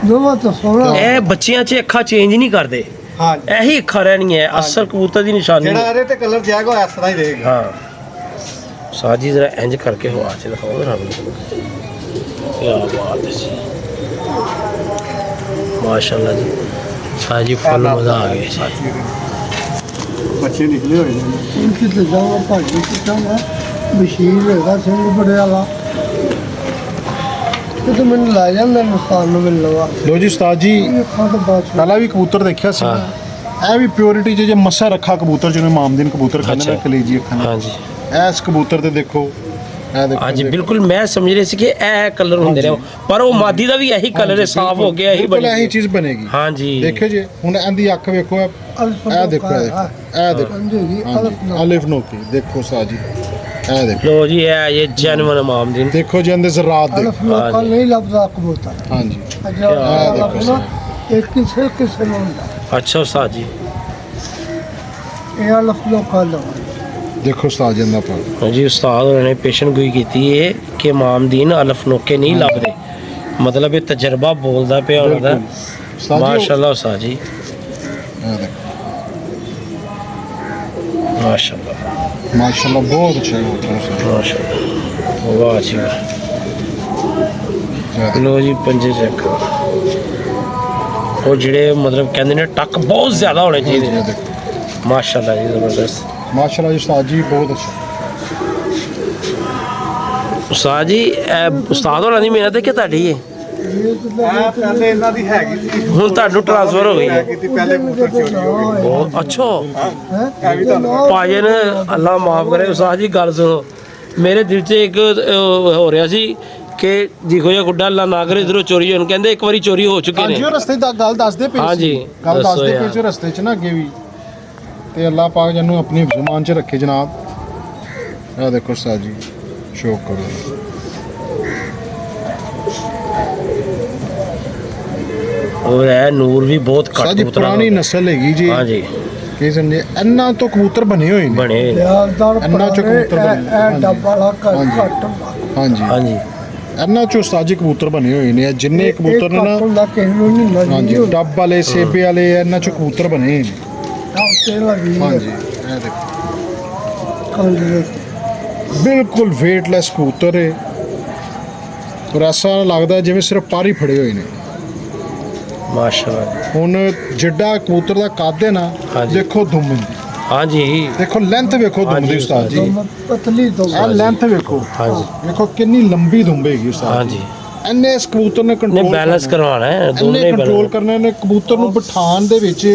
ਦੋਵਾਂ ਤੋਂ ਸੋਹਣਾ। ਇਹ ਬੱਚਿਆਂ 'ਚ ਅੱਖਾਂ ਚੇਂਜ ਨਹੀਂ ਕਰਦੇ, ਹਾਂ ਇਹੀ ਅੱਖਾਂ ਰਹਿਣੀਆਂ ਹੈ, ਅਸਲ ਕਬੂਤਰ ਦੀ ਨਿਸ਼ਾਨੀ। ਜਿਹੜਾ ਇਹਦੇ ਤੇ ਕਲਰ ਜਾਏਗਾ ਉਹ ਇਸ ਤਰ੍ਹਾਂ ਹੀ ਰਹੇਗਾ। ਹਾਂ ਸਾਜੀ ਜ਼ਰਾ ਇੰਜ ਕਰਕੇ ਹਵਾ 'ਚ ਦਿਖਾਓ ਨਾ ਮੈਨੂੰ। ਕੀ ਬਾਤ ਹੈ ਜੀ, ਮਾਸ਼ਾਅੱਲਾ ਜੀ ਸਾਹ ਜੀ ਫੁੱਲ ਮਜ਼ਾ ਆ ਗਿਆ ਜੀ ਬੱਚੇ ਨਿਕਲੇ ਹੋਏ ਨੇ उनकी तो जाओ भाजी कितना है मशीन हैगा सिंह बड़े वाला तो मैंने ला जाना नुकसान में मिल लगा ਲੋ ਜੀ ਉਸਤਾਦ ਜੀ ये खा तो बात ਪਹਿਲਾਂ ਵੀ ਕਬੂਤਰ ਦੇਖਿਆ ਸੀ ਇਹ ਵੀ ਪਿਓਰਿਟੀ ਜੇ ਮੱਸਾ ਰੱਖਾ ਕਬੂਤਰ ਜਿਹਨੂੰ ਮਾਮਦੀਨ ਕਬੂਤਰ ਕਹਿੰਦੇ ਨੇ ਅੱਛਾ। ਕਲੇਜੀ ਅੱਖਾਂ ਨਾਲ। ਹਾਂਜੀ ਇਸ ਕਬੂਤਰ ਤੇ ਦੇਖੋ ਇਹ ਦੇਖੋ ਹਾਂਜੀ ਬਿਲਕੁਲ ਮੈਂ ਸਮਝ ਰਿਹਾ ਸੀ ਕਿ ਇਹ ਕਲਰ ਹੁੰਦੇ ਨੇ ਪਰ ਉਹ ਮਾਦੀ ਦਾ ਵੀ ਇਹੀ ਕਲਰ ਹੈ ਸਾਫ਼ ਹੋ ਗਿਆ ਇਹੀ ਬਿਲਕੁਲ ਬਣੀ ਇਹੀ ਚੀਜ਼ ਬਣੇਗੀ ਹਾਂਜੀ ਦੇਖਿਓ ਜੀ ਹੁਣ ਇਹਦੀ ਅੱਖ ਵੇਖੋ ਇਹ ਦੇਖੋ ਇਹ ਦੇਖੋ समझेगी ਹਾਂਜੀ, ਅਲਿਫ ਨੋਕੀ ਦੇਖੋ ਸਾਜੀ ਇਹ ਦੇਖੋ ਲੋ ਜੀ ਇਹ ਜੈਨੂਨ ਮਾਮਦੀਨ ਦੇਖੋ ਜੀ ਇਹਦੇ ਜ਼ਰਾਤ ਦੇ अलफ लोका नहीं लफजा कबूतर ਹਾਂਜੀ अच्छा अलफ ना एक किसे में होता ਅੱਛਾ ਉਸਤਾਦ ਜੀ ये अलफ लोका लो ਦੇਖੋ ਉਸਤਾਦ ਜੀ ਦਾ ਪਾ ਹਾਂਜੀ ਉਸਤਾਦ ਹੋਰਾਂ ਨੇ ਪੇਸ਼ਨ ਗੋਈ ਕੀਤੀ ਹੈ ਕਿ ਮਾਮਦੀਨ ਅਲਫਨੋਕੇ ਨਹੀਂ ਲੱਭਦੇ ਮਤਲਬ ਇਹ ਤਜਰਬਾ ਬੋਲਦਾ ਪਿਆ ਉਹਨਾਂ ਦਾ ਉਸਤਾਦ ਜੀ ਮਾਸ਼ਾਅੱਲਾ ਉਸਤਾਦ ਜੀ ਇਹ ਦੇਖੋ ਮਾਸ਼ਾਅੱਲਾ ਮਾਸ਼ਾਅੱਲਾ ਬਹੁਤ ਅੱਛਾ ਕਬੂਤਰ ਮਾਸ਼ਾਅੱਲਾ ਵਾਹ ਜੀ ਵਾਹ। ਹੈ ਲੋ ਜੀ ਪੰਜੇ ਚੈੱਕ ਕਰੋ ਉਹ ਜਿਹੜੇ ਮਤਲਬ ਕਹਿੰਦੇ ਨੇ ਟੱਕ ਬਹੁਤ ਜ਼ਿਆਦਾ ਹੋਣੇ ਚਾਹੀਦੇ ਨੇ ਮਾਸ਼ਾਅੱਲਾ ਜੀ ਜ਼ਬਰਦਸਤ ਮਾਸ਼ਾਅੱਲਾ ਜੀ ਉਸਤਾਦ ਜੀ ਬਹੁਤ ਅੱਛਾ ਉਸਤਾਦ ਜੀ ਇਹ ਉਸਤਾਦ ਹੋਰਾਂ ਦੀ ਮਿਹਨਤ ਹੈ ਕਿ ਤੁਹਾਡੀ ਹੈ ये तो ਇਹ ਪਹਿਲੇ ਇਹਨਾਂ ਦੀ ਹੈਗੀ ਸੀ ਹੁਣ ਤੁਹਾਨੂੰ ਟ੍ਰਾਂਸਫਰ ਹੋ ਗਈ ਹੈ ਕੀਤੀ ਪਹਿਲੇ ਕਬੂਤਰ ਚੋਰੀ ਹੋ ਗਈ ਬਹੁਤ ਅੱਛਾ है ਇਹ ਵੀ ਤੁਹਾਨੂੰ ਭਾਜਨ ਅੱਲਾ ਮਾਫ ਕਰੇ ਉਸਤਾਦ ਜੀ ਗੱਲ ਸੁਣੋ ਮੇਰੇ ਦਿਲ 'ਚ ਇੱਕ ਹੋ ਰਿਹਾ ਸੀ ਕਿ ਦੇਖੋ ਇਹ ਗੁੱਡਾ ਅੱਲਾ ਨਾ ਕਰੇ ਇਧਰੋਂ ਚੋਰੀ ਹੋਣ ਕਹਿੰਦੇ ਇੱਕ ਵਾਰੀ ਚੋਰੀ ਹੋ ਚੁੱਕੇ ਹਾਂਜੀ ਨੇ ਉਹ ਰਸਤੇ ਦਾ ਗੱਲ ਦੱਸਦੇ ਪਏ ਹਾਂਜੀ, ਗੱਲ ਦੱਸੋ ਦੱਸਦੇ ਯਾਰ। ਪਏ ਸੀ ਰਸਤੇ 'ਚ ਨਾ ਅੱਗੇ ਵੀ ਤੇ ਅੱਲਾਹ ਪਾਕ ਜਨੂੰ ਆਪਣੀ ਜ਼ਮਾਨ 'ਚ ਰੱਖੇ ਜਨਾਬ ਇਹ ਦੇਖੋ ਉਸਤਾਦ ਜੀ ਸ਼ੌਕ ਕਰੋ ਔਰ ਇਹ ਨੂਰ ਵੀ ਬਹੁਤ ਉਸਤਾਦ ਘੱਟ ਜੀ ਉਤਰਾ ਪੁਰਾਣੀ ਨਸਲ ਹੈਗੀ ਜੀ ਹਾਂਜੀ ਕੀ ਸਮਝੇ ਇੰਨਾ ਤੋਂ ਕਬੂਤਰ ਬਣੇ ਹੋਏ ਨੇ ਬਣੇ ਨੇ। यारदार अन्ना चो कबूतर बने। ए डब्बा ला कर हाँ जी। कट ਹਾਂਜੀ ਹਾਂਜੀ ਇੰਨਾ ਚੋਂ ਉਸਤਾਦ ਜੀ ਕਬੂਤਰ ਬਣੇ ਹੋਏ ਨੇ ਇਹ ਜਿੰਨੇ ਕਬੂਤਰ ਨੇ ਨਾ ना कहनो नहीं लगी ਹਾਂਜੀ ਡੱਬ ਵਾਲੇ ਸੇਬੇ ਵਾਲੇ ਇਹਨਾਂ ਚੋਂ ਕਬੂਤਰ ਬਣੇ ਨੇ तेल लगी ਹਾਂਜੀ ਇਹ ਦੇਖੋ कल ਬਿਲਕੁਲ ਵੇਟਲੈਸ ਕਬੂਤਰ ਹੈ ਔਰ ਐਸਾ ਲੱਗਦਾ ਜਿਵੇਂ ਸਿਰਫ ਪਾਰੀ ਫੜੇ ਹੋਏ ਨੇ ਮਾਸ਼ਾਅੱਲਾ ਹੁਣ ਜਿੱਡਾ ਕਬੂਤਰ ਦਾ ਕੱਦ ਹੈ ਨਾ ਹਾਂਜੀ। ਦੇਖੋ ਦੁੰਮ ਦੀ ਹਾਂਜੀ ਦੇਖੋ ਲੈਂਥ ਵੇਖੋ ਦੁੰਮ ਹਾਂਜੀ ਦੀ ਉਸਤਾਦ ਜੀ पतली तो ਇਹ ਲੈਂਥ ਵੇਖੋ ਹਾਂਜੀ ਵੇਖੋ ਕਿੰਨੀ ਲੰਬੀ ਦੁੰਬ ਹੈਗੀ ਉਸਤਾਦ ਹਾਂਜੀ ਇੰਨੇ ਇਸ ਕਬੂਤਰ ਨੇ ਨੇ ਕੰਟਰੋਲ ਬੈਲੈਂਸ ਕਰਵਾਉਣਾ ਹੈ ਦੋਨੇ ਇੰਨੇ ਕੰਟਰੋਲ ਬੈਲੈਂਸ ਕਰਨੇ ਨੇ ਕਬੂਤਰ ਨੂੰ ਬਿਠਾਉਣ ਦੇ ਵਿੱਚ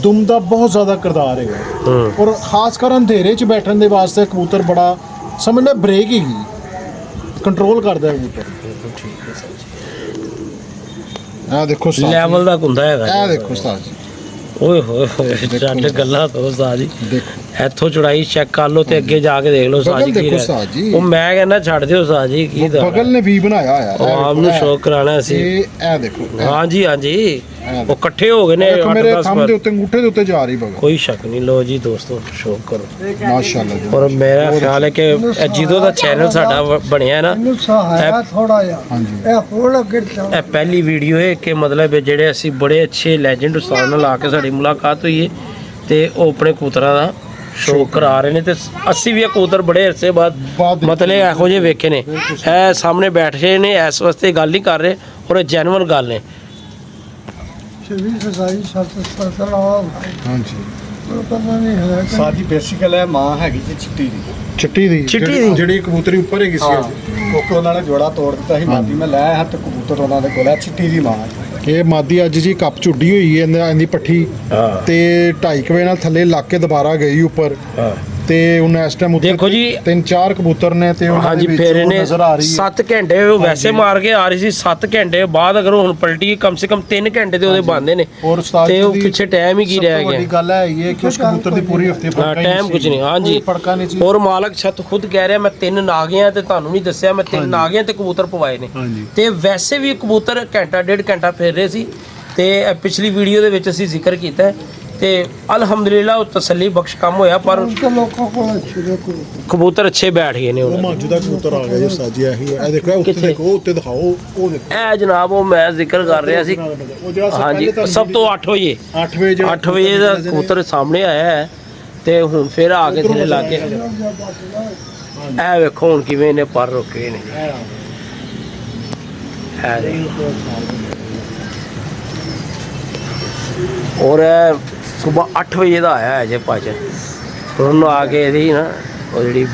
ਦੁੰਮ ਦਾ ਬਹੁਤ ਜ਼ਿਆਦਾ ਕਿਰਦਾਰ ਹੈਗਾ ਹੂੰ ਔਰ ਖਾਸ ਕਰ ਅੰਧੇਰੇ 'ਚ ਬੈਠਣ ਦੇ ਵਾਸਤੇ ਕਬੂਤਰ ਬੜਾ ਸਮਝ ਲੈ ਬ੍ਰੇਕ ਹੈਗੀ ਕੰਟਰੋਲ ਕਰਦਾ ਹੈ ਕਬੂਤਰ ਇਹ ਦੇਖੋ ਉਸਤਾਦ ਜੀ। ਲੈਵਲ ਦਾ ਹੁੰਦਾ ਹੈਗਾ ਇਹ ਦੇਖੋ ਉਸਤਾਦ ਜੀ ਓਏ ਹੋਏ ਹੋਏ ਛੱਡ ਗੱਲਾਂ ਤੋਂ ਉਸਤਾਦ ਜੀ ਦੇਖੋ ਇੱਥੋਂ ਚੜਾਈ ਚੈੱਕ ਕਰ ਲਓ ਤੇ ਅੱਗੇ ਜਾ ਕੇ ਦੇਖ ਲਓ ਉਸਤਾਦ ਜੀ ਬਗਲ ਕੀ ਦੇਖੋ ਰਹਿ- ਉਸਤਾਦ ਜੀ। ਉਹ ਮੈਂ ਕਹਿੰਦਾ ਛੱਡ ਦਿਓ ਉਸਤਾਦ ਜੀ ਕੀ ਦਾ ਬਗਲ ਨੇ ਵੀ ਬਣਾਇਆ ਹੋਇਆ ਉਹ ਆਮ ਨੂੰ ਸ਼ੌਕ ਕਰਾਣਾ ਸੀ ਇਹ ਦੇਖੋ ਹਾਂਜੀ ਹਾਂਜੀ ਇਹ ਉਹ ਇਕੱਠੇ ਹੋ ਗਏ ਨੇ ਦੇਖੋ ਮੇਰੇ 8-10 ਥੰਮ ਦੇ ਉੱਤੇ ਅੰਗੂਠੇ ਦੇ ਉੱਤੇ ਜਾ ਰਹੀ ਬਗਲ ਕੋਈ ਸ਼ੱਕ ਨਹੀਂ ਲੋ ਜੀ ਦੋਸਤੋ ਸ਼ੌਕ ਕਰੋ ਮਾਸ਼ਾਅੱਲਾ ਜੀ ਔਰ ਮੇਰਾ ਖਿਆਲ ਹੈ ਕਿ ਇਹ ਜਦੋਂ ਦਾ ਚੈਨਲ ਸਾਡਾ ਬਣਿਆ ਨਾ इन्हें सहाया थोड़ा या ਹਾਂਜੀ ए होड़ गिर जा ਇਹ ਪਹਿਲੀ ਵੀਡੀਓ ਹੈ ਕਿ ਮਤਲਬ ਇਹ ਜਿਹੜੇ ਅਸੀਂ ਬੜੇ ਅੱਛੇ ਲੈਜੈਂਡ ਉਸਤਾਦ ਨਾਲ ਆ ਕੇ ਸਾਡੀ ਮੁਲਾਕਾਤ ਹੋਈ ਹੈ ਤੇ ਉਹ ਆਪਣੇ ਕਬੂਤਰਾਂ ਦਾ ਸ਼ੌਕ ਕਰਾ ਰਹੇ ਨੇ ਤੇ ਅਸੀਂ ਵੀ ਇਹ ਕਬੂਤਰ ਬੜੇ ਅਰਸੇ ਬਾਅਦ ਮਤਲਬ ਇਹੋ ਜਿਹੇ ਵੇਖੇ ਨੇ ਇਹ ਸਾਹਮਣੇ ਬੈਠ ਰਹੇ ਨੇ ਇਸ ਵਾਸਤੇ ਗੱਲ ਨਹੀਂ ਕਰ ਰਹੇ ਔਰ ਇਹ ਜੈਨੂਇਨ ਗੱਲ ਨੇ छवि सजाई शर्त सर आओ ਹਾਂਜੀ पता नहीं है कि ਸਾਡੀ ਬੇਸਿਕਲ ਹੈ ਮਾਂ ਹੈਗੀ ਜੀ ਚਿੱਟੀ ਦੀ ਚਿੱਟੀ ਦੀ ਚਿੱਟੀ ਜਿਹੜੀ- ਦੀ? ਜਿਹੜੀ ਕਬੂਤਰੀ ਉੱਪਰ ਹੈਗੀ ਸੀ ਹਾਂ ਕਿਉਂਕਿ ਉਹਨਾਂ ਨੇ ਜੋੜਾ ਤੋੜ ਦਿੱਤਾ ਸੀ ਮਾਦੀ ਮੈਂ ਲੈ ਆਇਆ ਤੇ ਕਬੂਤਰ ਉਹਨਾਂ ਦੇ ਕੋਲ ਹੈ ਚਿੱਟੀ ਦੀ ਮਾਂ ਹੈ। ਇਹ ਮਾਦੀ ਅੱਜ ਜੀ ਕੱਪ ਝੁੱਡੀ ਹੋਈ ਹੈ ਇਹਦੀ ਪੱਠੀ ਹਾਂ ਤੇ 2.5 ਵਜੇ ਨਾਲ ਥੱਲੇ ਲੱਗ ਕੇ ਦੁਬਾਰਾ ਗਈ ਉੱਪਰ ਹਾਂ ਤੇ ਹੁਣ ਇਸ ਟਾਈਮ ਉੱਤੇ ਦੇਖੋ ਜੀ 3-4 ਕਬੂਤਰ ਨੇ ਤੇ ਉਹਨਾਂ ਹਾਂਜੀ ਦੇ ਵਿੱਚ ਫਿਰ ਉਹ ਇਹਨੇ ਨਜ਼ਰ ਆ ਰਹੀ ਹੈ 7 ਘੰਟੇ ਉਹ ਵੈਸੇ ਮਾਰ ਕੇ ਆ ਰਹੀ ਸੀ 7 ਘੰਟੇ ਬਾਅਦ ਅਗਰ ਹੁਣ ਪਲਟੀ ਕਮ ਸੇ ਕਮ 3 ਘੰਟੇ ਤੇ ਉਹਦੇ ਬੰਦੇ ਨੇ ਔਰ ਉਸਤਾਦ ਤੇ ਉਹ ਜੀ ਦੀ ਪਿੱਛੇ ਟਾਈਮ ਹੀ ਕੀ ਸਭ ਤੋਂ ਰਹਿ ਵੱਡੀ ਗਿਆ ਗੱਲ ਹੈ ਇਹ ਕਿ ਉਸ ਕਬੂਤਰ ਦੀ ਪੂਰੀ ਹਫਤੇ ਹਾਂ ਟਾਈਮ ਕੁਝ ਨਹੀਂ ਹਾਂਜੀ ਕੋਈ ਫੜਕਾ ਨਹੀਂ ਸੀ ਔਰ ਮਾਲਕ ਛੱਤ ਖੁਦ ਕਹਿ ਰਿਹਾ ਮੈਂ 3 ਨਾ ਗਿਆ ਤੇ ਤੁਹਾਨੂੰ ਨਹੀਂ ਦੱਸਿਆ ਮੈਂ 3 ਨਾ ਗਿਆ ਤੇ ਕਬੂਤਰ ਪਵਾਏ ਨੇ ਹਾਂਜੀ ਤੇ ਵੈਸੇ ਵੀ ਕਬੂਤਰ ਘੰਟਾ ਡੇਢ ਘੰਟਾ ਫਿਰ ਰਹੇ ਸੀ ਤੇ ਇਹ ਪਿਛਲੀ ਵੀਡੀਓ ਦੇ ਵਿੱਚ ਅਸੀਂ ਜ਼ਿਕਰ ਕੀਤਾ ਹੈ ਤੇ ਅਲਹਮਦੁਲਿਲਾ ਉਹ ਤਸੱਲੀ ਬਖਸ਼ ਕੰਮ ਹੋਇਆ ਪਰ उनके लोगों को अच्छे को ਕਬੂਤਰ ਅੱਛੇ ਬੈਠ ਗਏ ਨੇ ਉਹ ਉਹਨਾਂ ਦੇ। ਮਾਜੂ ਦਾ ਕਬੂਤਰ ਆ ਗਿਆ ਜੀ ਸਾਜੀ ਇਹੀ ਹੈ ਇਹ ਦੇਖੋ ਇਹ ਉੱਤੇ ਕਿੱਥੇ? ਦੇਖੋ ਉੱਤੇ ਦਿਖਾਓ ਉਹ ਦੇਖੋ ਇਹ ਜਨਾਬ ਉਹ ਮੈਂ ਜ਼ਿਕਰ ਕਰ ਰਿਹਾ ਸੀ ਉਹ ਜਿਹੜਾ ਸਭ ਹਾਂਜੀ ਪਹਿਲੇ ਤਾਂ ਸਭ ਤੋਂ 8 ਵਜੇ 8 ਵਜੇ ਜਿਹੜਾ 8 ਵਜੇ ਦਾ ਕਬੂਤਰ ਸਾਹਮਣੇ ਆਇਆ ਹੈ ਤੇ ਹੁਣ ਫਿਰ ਆ ਕੇ ਥੱਲੇ ਲੱਗ ਕੇ ਇਹ ਵੇਖੋ ਹੁਣ ਕਿਵੇਂ ਨੇ ਪਰ ਰੁਕੇ ਨੇ ਹੈ ਔਰ ਇਹ ਸਵੇਰ 8 ਵਜੇ ਦਾ ਆਇਆ ਅਜੇ ਭਾਜਨ। ਹੁਣ ਆ ਕੇ ਇਹਦੀ ਨਾ ਉਹ ਜਿਹੜੀ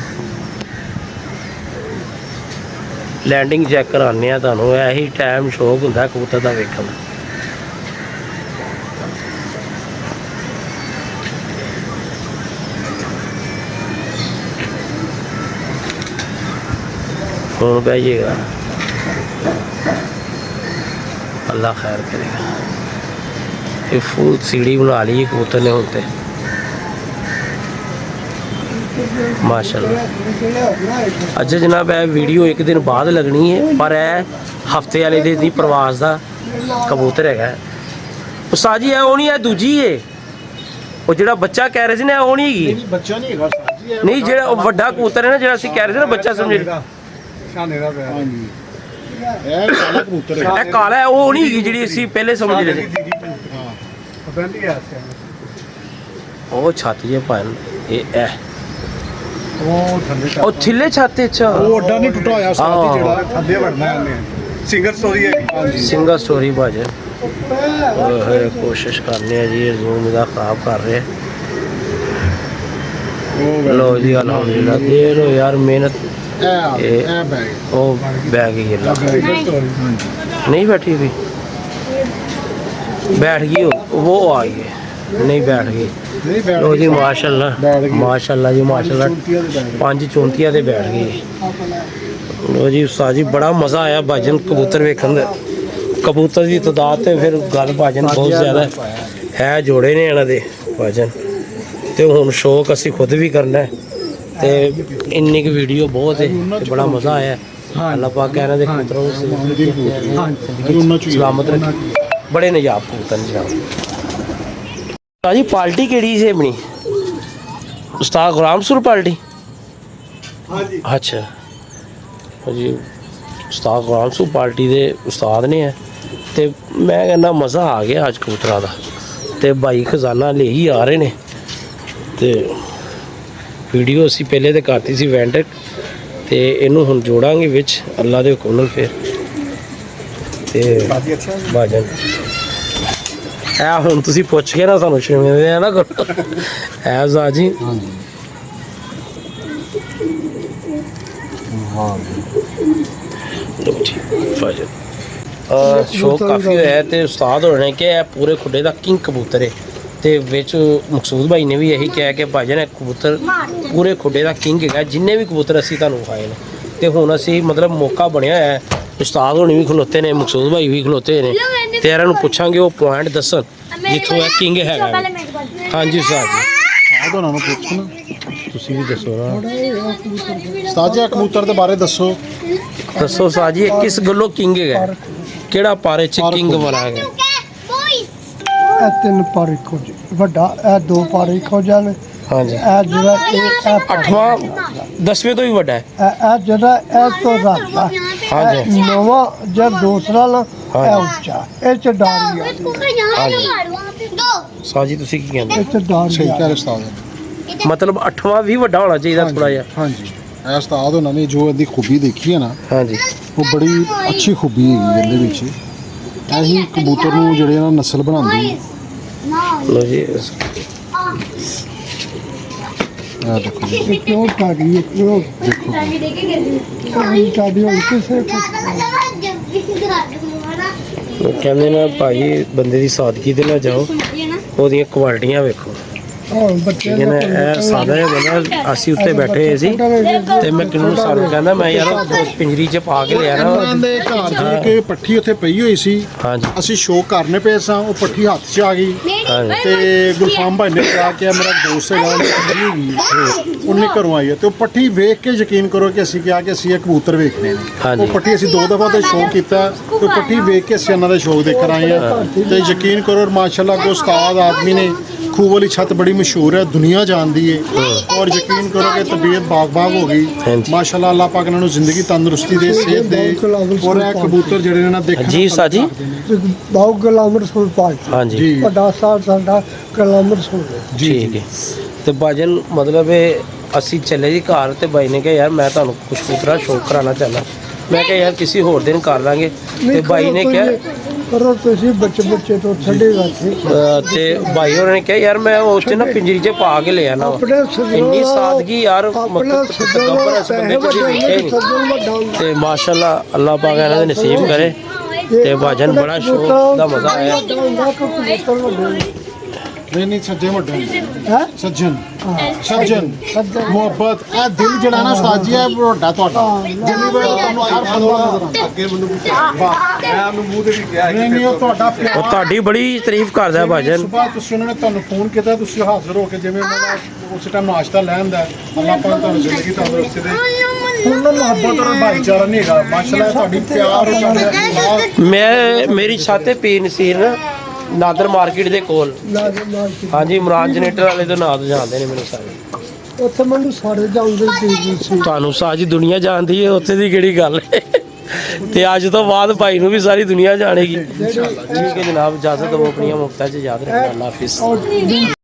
ਲੈਂਡਿੰਗ ਚੈੱਕ ਕਰਾਉਂਦੇ ਆ ਤੁਹਾਨੂੰ। ਇਹੀ ਟਾਈਮ ਸ਼ੌਕ ਹੁੰਦਾ ਕਬੂਤਰ ਦਾ ਵੇਖਣ ਦਾ। ਹੁਣ ਬਹਿ ਜਾਏਗਾ, ਅੱਲਾ ਖੈਰ ਕਰੇਗਾ। ਇਹ ਫੁੱਲ ਸੀढ़ी ਬਣਾ ਲਈ ਕਬੂਤਰ ਨੇ ਹੁਣ ਤੇ ਮਾਸ਼ਾਅੱਲਾ। ਅੱਛਾ ਜਨਾਬ, ਇਹ ਵੀਡੀਓ ਇੱਕ ਦਿਨ ਬਾਅਦ ਲੱਗਣੀ ਹੈ, ਪਰ ਇਹ ਹਫਤੇ ਵਾਲੇ ਦਿਨ ਦੀ ਪ੍ਰਵਾਸ ਦਾ ਕਬੂਤਰ ਹੈਗਾ। ਉਸਤਾਦ ਜੀ ਇਹ ਉਹ ਨਹੀਂ, ਇਹ ਦੂਜੀ ਹੈ। ਉਹ ਜਿਹੜਾ ਬੱਚਾ ਕਹਿ ਰਹੇ ਸੀ ਨਾ, ਉਹ ਨਹੀਂ ਹੈਗੀ। ਬੱਚਾ ਨਹੀਂ ਹੈਗਾ ਸਰ ਜੀ, ਨਹੀਂ, ਜਿਹੜਾ ਉਹ ਵੱਡਾ ਕਬੂਤਰ ਹੈ ਨਾ, ਜਿਹੜਾ ਅਸੀਂ ਕਹਿ ਰਹੇ ਸੀ ਨਾ ਬੱਚਾ ਸਮਝ। ਸ਼ਾਨੇ ਦਾ ਪਿਆ ਹਾਂਜੀ ਇਹ ਕਾਲਾ ਕਬੂਤਰ ਹੈ। ਇਹ ਕਾਲਾ ਹੈ, ਉਹ ਨਹੀਂ ਹੈਗੀ ਜਿਹੜੀ ਅਸੀਂ ਪਹਿਲੇ ਸਮਝ ਰਹੇ ਸੀ। ਹਾਂ ਬੰਦੀ ਆ ਉਹ ਛੱਤ ਜੇ ਪਾਣ ਇਹ ਉਹ ਥੱਲੇ ਉਹ ਥੱਲੇ ਛੱਤ ਹੈ। ਅੱਛਾ, ਉਹ ਅੱਡਾ ਨਹੀਂ ਟੁੱਟਾ ਹੋਇਆ ਉਸਤਾਦ ਜੀ ਜਿਹੜਾ ਥੱਲੇ ਵੜਨਾ ਉਹਨੇ। ਸਿੰਗਰ ਸਟੋਰੀ ਹੈ। ਸਿੰਗਲ ਸਟੋਰੀ ਭਾਜਨ। ਓਏ ਕੋਸ਼ਿਸ਼ ਕਰਨੇ ਆ ਜੀ, ਜ਼ੂਮ ਇਹਦਾ ਖਰਾਬ ਕਰ ਰਹੇ। ਲੋ ਜੀ ਅਲਹਮਦੁਲਿਲਾ, ਦੇਰ ਹੋ ਯਾਰ ਮਿਹਨਤ। ਇਹ ਬੈਗ ਉਹ ਬੈਗ ਹੀ ਲਾ ਨਹੀਂ बैठी अभी, बैठ गई वो आ गई है, नहीं बैठ गई। लो जी माशाल्लाह माशाल्लाह जी माशाल्लाह, 5 34 ਦੇ बैठ गई। लो जी उस्ताद जी बड़ा मज़ा आया भाजन कबूतर वेखण दा। कबूतर की तादाद तो फिर गल भाजन बहुत ज़्यादा है जोड़े ने इन्हां दे भाजन। तो हुण शौक असी खुद भी करना है, तो इन्नी की वीडियो बहुत है, तो बड़ा मज़ा आया। अल्लाह पाक कहना दे कबूतरों सलामत रखे, बड़े नजाब कबूतर जनाब। जी पार्टी केड़ी से अपनी उस्ताद गुलाम सुर पार्टी? अच्छा जी, उस्ताद गुलाम सुर पार्टी दे उस्ताद ने है। तो मैं कहना मज़ा आ गया अज कबूतरा का। तो भाई खजाना ले ही आ रहे ने। तो वीडियो असी पहले तो करती सी वेंडर, तो इनू हुण जोड़ांगे विच अल्लाह दे हुक्म नाल। फिर ते भाजन ऐ हुण तुसीं पुछ के ना सानूं शर्मिंदे ना करो। ऐ उस्ताद जी भाजन शौक काफ़ी होया। तो उस्ताद होने के पूरे खुडे का किंग कबूतर है। तो विच मकसूद भाई ने भी यही कहा कि भाजन है कबूतर पूरे खुडे का किंग है। जिन्ने भी कबूतर असी तुहानूं विखाए ने, तो हुण असी मतलब मौका बनया है, उस्ताद होनी भी खलोते ने, मकसूद भाई भी खलोते ने, तो इन्हां नूं पुछांगे वो पॉइंट दसन जिथों है किंग है। हाँ जी उस्ताद जी, उस्ताद होना पुछो ना, तुसीं भी दसो ना उस्ताद जी कबूतर के बारे दसो। दसो उस्ताद जी किस गल्लों किंग है, किहड़ा पारे च किंग बना है? ਇਹ 3 ਪਾਰੇ ਖੋਜ ਵੱਡਾ, ਇਹ 2 ਪਾਰੇ ਖੋਜਾਂ ਨੇ। हाँ जी, ਇਹ ਜਿਹੜਾ ਇਹ 8ਵਾਂ 10ਵੇਂ ਤੋਂ ਵੀ ਵੱਡਾ ਹੈ। ਇਹ ਜਿਹੜਾ ਇਹ ਤੋਂ ਰਾਜਾ हाँ जी ਨਵਾਂ ਜਾਂ ਦੂਸਰਾ ਨਾ हाँ ਇਹ जी। ਉੱਚਾ, ਇਹ ਚ ਡਾਰੀ ਆ, साहब जी तुसीं की कहंदे? ਇਹ ਚ ਡਾਰੀ सही ਆ। कह रहे उस्ताद। मतलब 8वां भी ਵੱਡਾ ਹੋਣਾ ਚਾਹੀਦਾ ਥੋੜਾ ਜਿਹਾ। हाँ जी ਇਹ ਉਸਤਾਦ ਹੋਣਾ ਨੇ ਜੋ ਇਹਦੀ ਖੂਬੀ ਦੇਖੀ ਹੈ ਨਾ, हाँ जी ਉਹ ਬੜੀ ਅੱਛੀ ਖੂਬੀ ਹੈਗੀ ਇਹਦੇ ਵਿੱਚ। ਇਹੀ ਕਬੂਤਰ ਨੂੰ ਜਿਹੜੇ ਨਾ ਨਸਲ ਬਣਾਉਂਦੀ ਹੈ। लो जी ਇਹ ਦੇਖੋ ਜੀ, ਇਹ ਕਿਉਂ ਡਾਰੀ ਹੈ, ਕਿਉਂ ਦੇਖੋ ਡਾਰੀ ਹੋਈ ਕਿਸੇ ਕਹਿੰਦੇ ਨਾ ਭਾਈ ਬੰਦੇ ਦੀ ਸਾਦਗੀ ਤੇ ਨਾ ਜਾਓ, ਉਹਦੀਆਂ ਕੁਆਲਿਟੀਆਂ ਵੇਖੋ। ਹਾਂ ਬੱਚੇ ਠੀਕ ਹੈ ਨਾ, ਇਹ ਸਾਦਾ ਜਿਹਾ ਬੰਦਾ ਅਸੀਂ ਉੱਤੇ ਬੈਠੇ ਹੋਏ ਸੀ, ਤੇ ਮੈਂ ਕਿਹਨੂੰ ਸਾਨੂੰ ਕਹਿੰਦਾ ਮੈਂ ਯਾਰ ਉਹ ਪਿੰਜਰੀ 'ਚ ਪਾ ਕੇ ਲਿਆ ਇਹਨਾਂ ਨਾ। ਦੇ ਘਰ ਦੀ ਕਿ ਪੱਠੀ ਉੱਥੇ ਪਈ ਹੋਈ ਸੀ। ਹਾਂਜੀ ਅਸੀਂ ਸ਼ੋਅ ਕਰਨੇ ਪਏ ਸਾਂ, ਉਹ ਪੱਠੀ ਹੱਥ 'ਚ ਆ ਗਈ ਹਾਂਜੀ ਤੇ ਗੁਲਫਾਮ ਭਾਈ ਨੇ ਕਿਹਾ ਕਿ ਮੇਰਾ ਦੋਸਤ ਹੈਗਾ, ਉਹਨੇ ਪੱਠੀ ਹੈਗੀ, ਉਹਨੇ ਘਰੋਂ ਆਈ ਹੈ ਤੇ ਉਹ ਪੱਠੀ ਵੇਖ ਕੇ ਯਕੀਨ ਕਰੋ ਕਿ ਅਸੀਂ ਕਿਹਾ ਕਿ ਅਸੀਂ ਇਹ ਕਬੂਤਰ ਵੇਖਣੇ ਨੇ। ਹਾਂਜੀ। ਉਹ ਪੱਠੀ ਅਸੀਂ 2 ਦਫਾ ਤੇ ਸ਼ੋਅ ਕੀਤਾ, ਤੇ ਉਹ ਪੱਠੀ ਵੇਖ ਕੇ ਅਸੀਂ ਉਹਨਾਂ ਦਾ ਸ਼ੌਕ ਦੇਖਣ ਆਏ ਹਾਂ। ਤੇ ਯਕੀਨ ਕਰੋ ਮਾਸ਼ਾਅੱਲਾ ਕੋ ਉਸਤਾਦ ਆਦਮੀ ਨੇ, खूह वाली छत बड़ी मशहूर है, दुनिया जानती है। और यकीन करो कि तबीयत बाग-बाग हो गई माशाल्लाह। अल्लाह पाक इन्होंने जिंदगी तंदुरुस्ती दे, सेहत दे। और ये कबूतर जिहड़े ने देखना जी सा जी ਬਹੁਤ ਗੁਲਾਮ ਰਸੂਲ ਪਾਕ हाँ जी ਵੱਡਾ ਸਾਹਿਬ ਸਾਡਾ ਗੁਲਾਮ ਰਸੂਲ जी ठीक है। तो भाजन मतलब ਅਸੀਂ ਚੱਲੇ ਜੀ ਘਰ, ਤੇ ਬਾਈ ਨੇ ਕਿਹਾ ਯਾਰ ਮੈਂ ਤੁਹਾਨੂੰ ਕੁਛ ਕਬੂਤਰਾਂ ਸ਼ੌਕ ਕਰਾਉਣਾ ਚਾਹੁੰਦਾ। ਮੈਂ ਕਿਹਾ ਯਾਰ ਕਿਸੇ ਹੋਰ ਦਿਨ ਕਰ ਲਾਂਗੇ। ਤੇ ਬਾਈ ਨੇ ਕਿਹਾ ਕਰੋ ਤੁਸੀਂ ਬੱਚੇ ਤੋਂ ਠੰਡੇ ਰੱਖੇ ਤੇ ਭਾਈ ਹੋਰਾਂ ਨੇ ਕਿਹਾ ਯਾਰ ਮੈਂ ਉਸ ਤੇ ਨਾ ਪਿੰਜਰੀ 'ਚ ਪਾ ਕੇ ਲਿਆ ਨਾ ਆਪਣੇ ਸੱਜਣੋਂ ਇੰਨੀ ਸਾਦਗੀ ਯਾਰ ਆਪਣਾ ਤਕੱਬਰ ਇਸ ਬੰਦੇ 'ਚ ਵੇਖਿਆ ਹੀ ਨਹੀਂ ਸੱਜਣ ਵੱਡਾ ਹੁੰਦਾ ਤੇ ਮਾਸ਼ਾਅੱਲਾ ਅੱਲਾਹ ਪਾਕ ਇਹਨਾਂ ਦੇ ਨਸੀਬ ਕਰੇ ਤੇ ਭਾਜਨ ਬੜਾ ਸ਼ੌਕ ਦਾ ਮਜ਼ਾ ਆਇਆ ਨਹੀਂ ਸੱਜੇ ਵੱਡੇ ਹੈ ਸੱਜਣ ਸੱਜਣ ਮੁਹੱਬਤ ਇਹ ਦਿਲ ਜਿਹੜਾ ਨਾ ਉਸਤਾਦ ਜੀ ਇਹ ਵੱਡਾ ਤੁਹਾਡਾ ਜਿੰਨੀ ਵਾਰ ਤੁਹਾਨੂੰ ਹਰ ਬੰਦਾ ਨਜ਼ਰ ਆਉਂਦਾ ਅੱਗੇ ਮੈਨੂੰ ਵਾਹ ਮੈਂ ਉਹਨੂੰ ਮੂੰਹ ਤੇ ਵੀ ਕਿਹਾ ਨਹੀਂ ਨਹੀਂ ਉਹ ਤੁਹਾਡਾ ਉਹ ਪਿਆਰ ਤੁਹਾਡੀ ਬੜੀ ਤਾਰੀਫ ਕਰਦਾ ਭਾਜਨ ਸੁਬਾਹ ਤੁਸੀਂ ਉਹਨਾਂ ਨੇ ਤੁਹਾਨੂੰ ਫੋਨ ਕੀਤਾ ਤੁਸੀਂ ਹਾਜ਼ਰ ਹੋ ਕੇ ਜਿਵੇਂ ਉਹਨਾਂ ਦਾ ਉਸ ਟਾਈਮ ਨਾਸ਼ਤਾ ਲੈਣ ਦਾ ਅੱਲਾਹ ਪਾਕ ਤੁਹਾਨੂੰ ਜ਼ਿੰਦਗੀ ਤੰਦਰੁਸਤੀ ਦੇ ਉਹਨਾਂ ਮੁਹੱਬਤ ਔਰ ਭਾਈਚਾਰਾ ਨਹੀਂ ਹੈਗਾ ਮਾਸ਼ਾਅੱਲਾ ਤੁਹਾਡੀ ਪਿਆਰ ਔਰ ਤੁਹਾਡਾ ਮੇਰੀ ਛੱਤ ਹੈ ਪੀਰ ਨਸੀਰ ਨਾ ਨਾਦਰ ਮਾਰਕੀਟ ਦੇ ਕੋਲ ਹਾਂਜੀ ਇਮਰਾਨ ਜਨਰੇਟਰ ਵਾਲੇ ਤੋਂ ਨਾਂ ਤੋਂ ਜਾਣਦੇ ਨੇ ਮੈਨੂੰ ਸਾਰੇ ਉੱਥੇ ਮੈਨੂੰ ਸਾਰੇ ਜਾਣਦੇ ਸੀ ਤੁਹਾਨੂੰ ਸਾਰੀ ਦੁਨੀਆ ਜਾਣਦੀ ਹੈ ਉੱਥੇ ਦੀ ਕਿਹੜੀ ਗੱਲ ਹੈ ਤੇ ਅੱਜ ਤੋਂ ਬਾਅਦ ਭਾਈ ਨੂੰ ਵੀ ਸਾਰੀ ਦੁਨੀਆ ਜਾਣੇਗੀ ਠੀਕ ਹੈ ਜਨਾਬ ਇਜਾਜ਼ਤ ਦਿਓ ਆਪਣੀਆਂ ਮੁਫਤਾਂ 'ਚ ਯਾਦ ਰੱਖਣਾ ਅੱਲਾਹ ਹਾਫਿਜ਼ ਔਰ